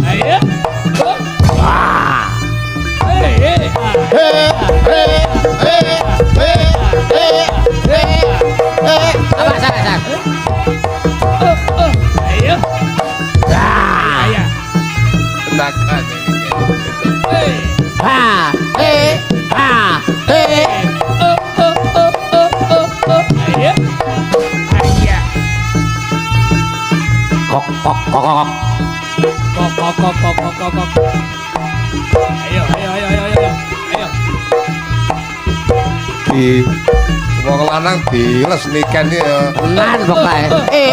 Ayah. Ayo. Wong lanang diles niken ya. Lan pokoke.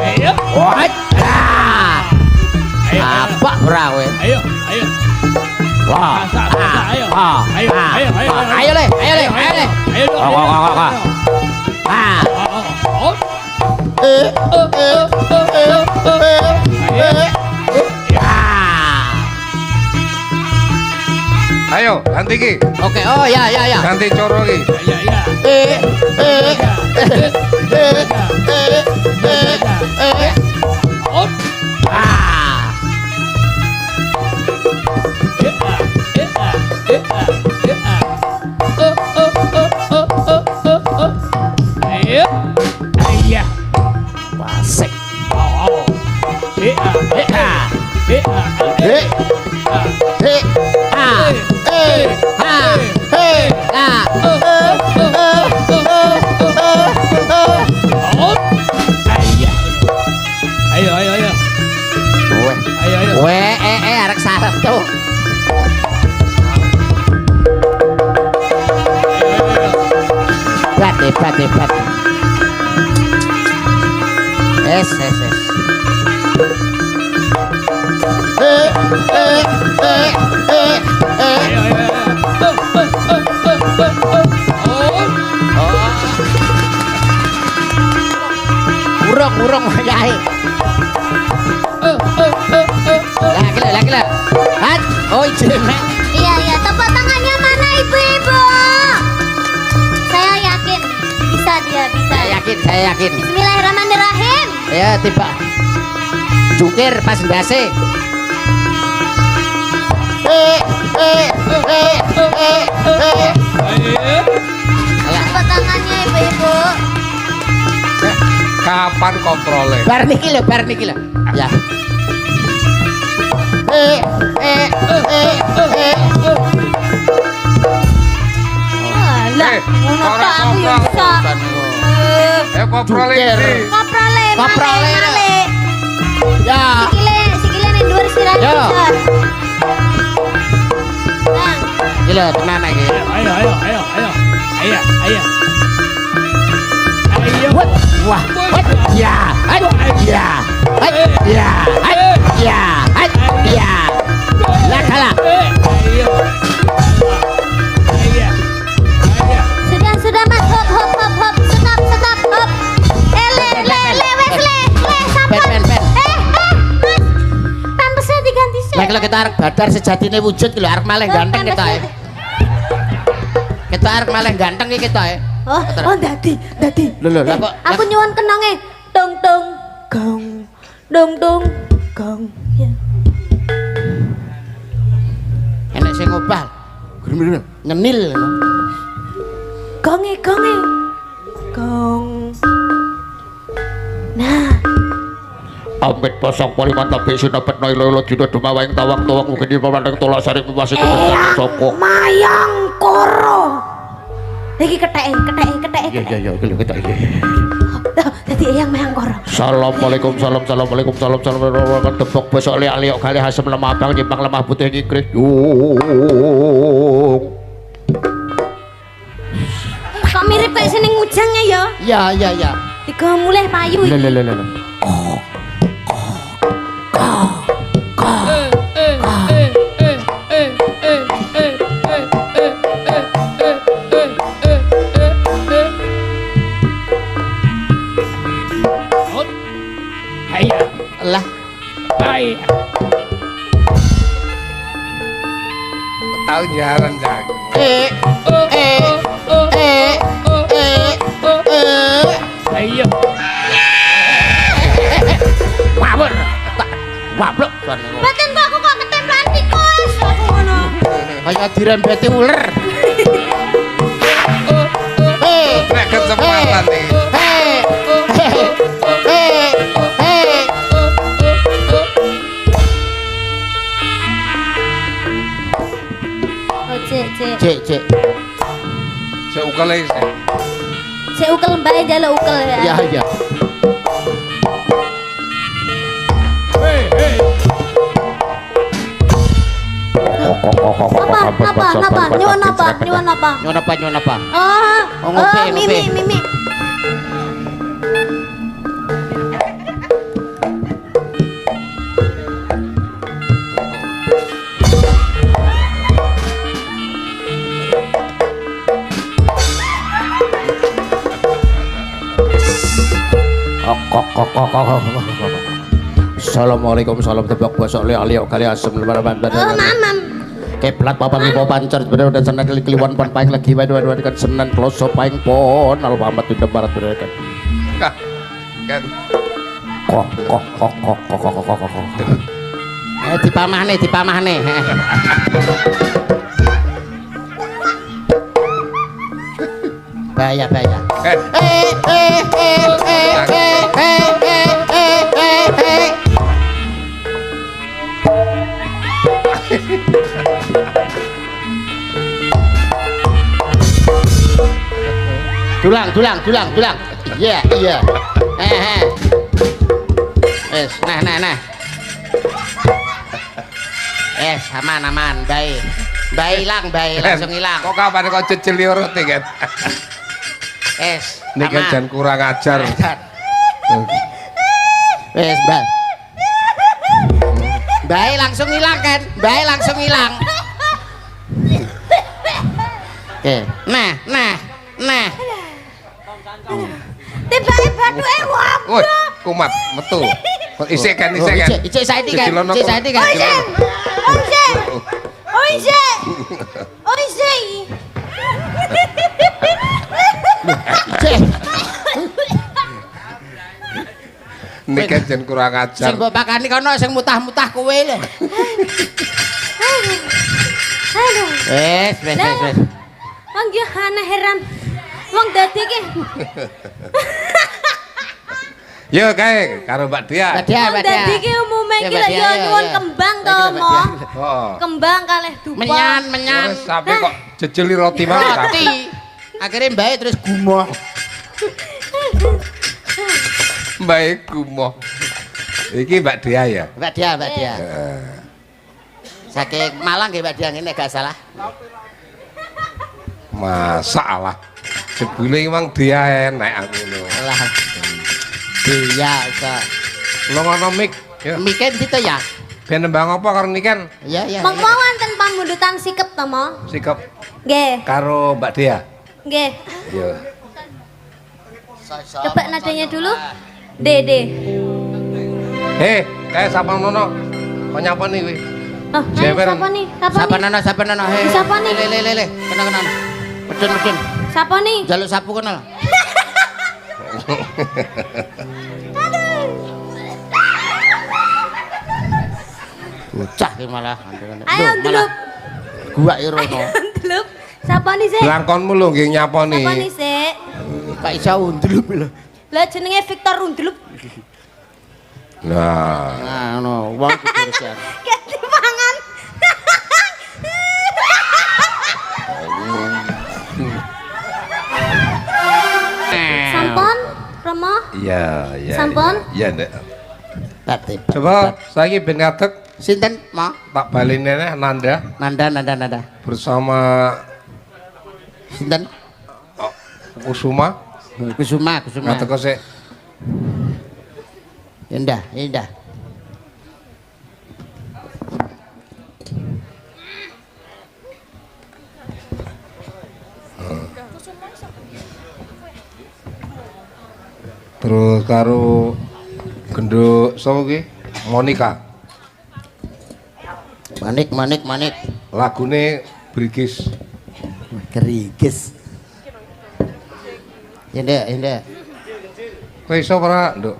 Ayo. What? Apa ora kowe? Ayo. Wah. Ayo. Ayo le. Ayo, ganti iki. Oke, oh ya. Ganti coro iki. Wasik. Ayo. Arek sarap tuh. Hebat. Es. Urung yae. Lagi. Hat. Oh, jemek. Iya, tepuk tangannya mana ibu-ibu? Saya yakin bisa dia bisa. Saya yakin. Bismillahirrahmanirrahim. Ya, tiba. Jungkir pas ndase. Tepuk tangannya ibu-ibu. Kapan koprole? Bar niki lho. Ya. Lah, ngono tok aku ya bisa. Koprole iki. Koprole. Ya. Sikile ning dhuwur sirah. Yo. Bang. Gila tenan iki. Ayo. Wah. Ya. Lah kalah. Sudah Mas, hop. Stop, hop. Le, sampun. Ben. Mas. Pampesnya diganti sih. Lah kalau kita arek badar sejatine wujud ki lho arek malih ganteng kita e. Kita arek malih ganteng iki kita e. Oh, dadi. Lho, lah kok Aku nyuwun kenonge. Dong gong. Ya. enek sing ngobal. Ngenil ngono. Gonge. Gong. Nah, Amit pasang poli mantap besi dapat noy lolo dina dumawaing tawang mungkin di pamandang tolak sari pemasi kebetulan soko mayang koro. Iki ketheke. iya kita Dadi eyang mayang koro. Assalamualaikum salam tepok besok liak kali hasem lemah abang nyimpang lemah putih nyikrit Kok mirip kayak seneng ngujangnya ya? Iya. Tiga mulai payu. lho Tahu nyaran Jang. Ayo. Wabur. Wablok. Batin kok aku kok ketemplan tikus. Aku ngono. Kayak dirembeti ular. Nek kesempatan nih. Oh, Cek. Cek. Saya ukele. Cek ukel mbae njaluk ukel ya. Ya. Apa? Nyuwun apa? Nyuwun apa? Oh, ngopi. Mimi. Assalamualaikum salam tebak bosok le ali kali asem lebaran Oh, mamam. keplat papan lipo pancer bener udah senen kliwon pon paing lagi wae kan senen kloso paing pon al pamat di barat bener kan Kan. kok dipamahne bahaya Tulang. Iya. Nah. Aman. Baik langsung hilang. Kok kapan kok cecili urut kan? Ini kan jangan kurang ajar. Baik langsung hilang kan? Nah. Tiba-tiba bathuke wop. Woi, kumat metu. Isik kan. Icik saiki kan. Oh, isi. Ini kan jangan kurang ajar. Sing mbok pakani kono sing mutah-mutah kowe lho. Aduh. Wes. Wong yo aneh heran. Wong dadi iki. Yo kae karo Mbak Dia. Wong dadi iki umume iki lho yo nyuwun kembang to, Mo. Oh. Kembang kalih dupa. Menyan. Sampai kok jejeli roti mawon. Roti. Akhirnya mbak terus gumoh. Baik gumoh. Iki Mbak Dia ya. Mbak Dia. Saking Malang nggih Mbak Dia ngene gak salah. Masalah. Jebule emang Dia enak aku lho. Lah. Dia iso. Lo ngono mik. Miken gitu ya. Ben nembang apa karo niken? Iya. Monggo wonten pamundutan sikep to, Mo? Sikap Nggih. karo Mbak Dia. Nggih. Yo. Coba nadanya dulu. Dede. Kayak sapa nono? Kok nyapa nih kuwi? Oh, Jewer. siapa nih? Sapa nono. Hei. Siapa nih? Le. Kena. Medun. Siapa nih? Jaluk sapu kono. Bocah ki malah. Ayo ndelup. Gua irono. Ndelup. Siapa nih, Sik? Blangkonmu lho nggih nyapa nih. Siapa nih, Sik? Pak iso undelup lho. Lah jenenge Victor Undelup. Nah, Ngono, wong kudusan. Ganti pangan. Sampun, Romo? iya. Sampun? Iya, Ndek. Tatip. Coba saiki ben ngadeg Sinten, Mo? tak balene Nanda Nanda. bersama Sinten? Kusuma. Kusuma. Ngadeg kok sik. Indah. Terus karo genduk sapa ki? Monica. Manik. Lagune Brigis. Kerikis. Ya ndek. Kowe iso ora, Nduk?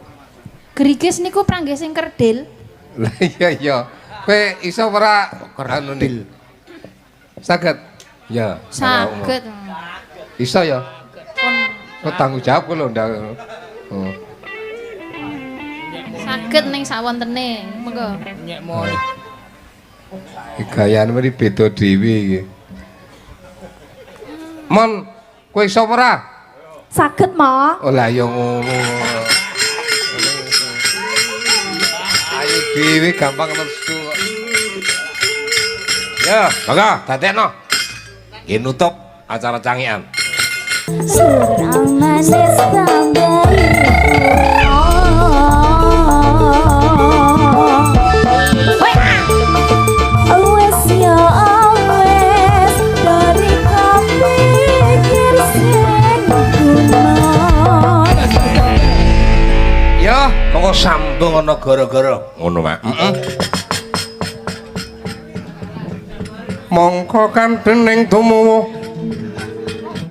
Gerigis niku pranggih sing kerdil. Lah iya. Kowe iso ora anu nih? Saged? Ya. Saged. Iso ya? Kok tanggung jawab kok lho ndak. Oh. Saged ning sawontene. Monggo. Nyek moni. Iki gayane mesti beda dhewe iki. Mon, kowe iso ora? Saged, Mo. Oh lah ya ngono. Ayo dhewe gampang nesu kok. Ya, monggo dadekno. Nggih nutup acara cangian. Surang manis tambah wes ya wes dari kapikir sing gunon. Ya, kok sambung ana gara-gara ngono, Mak. Mongko kan dening tumu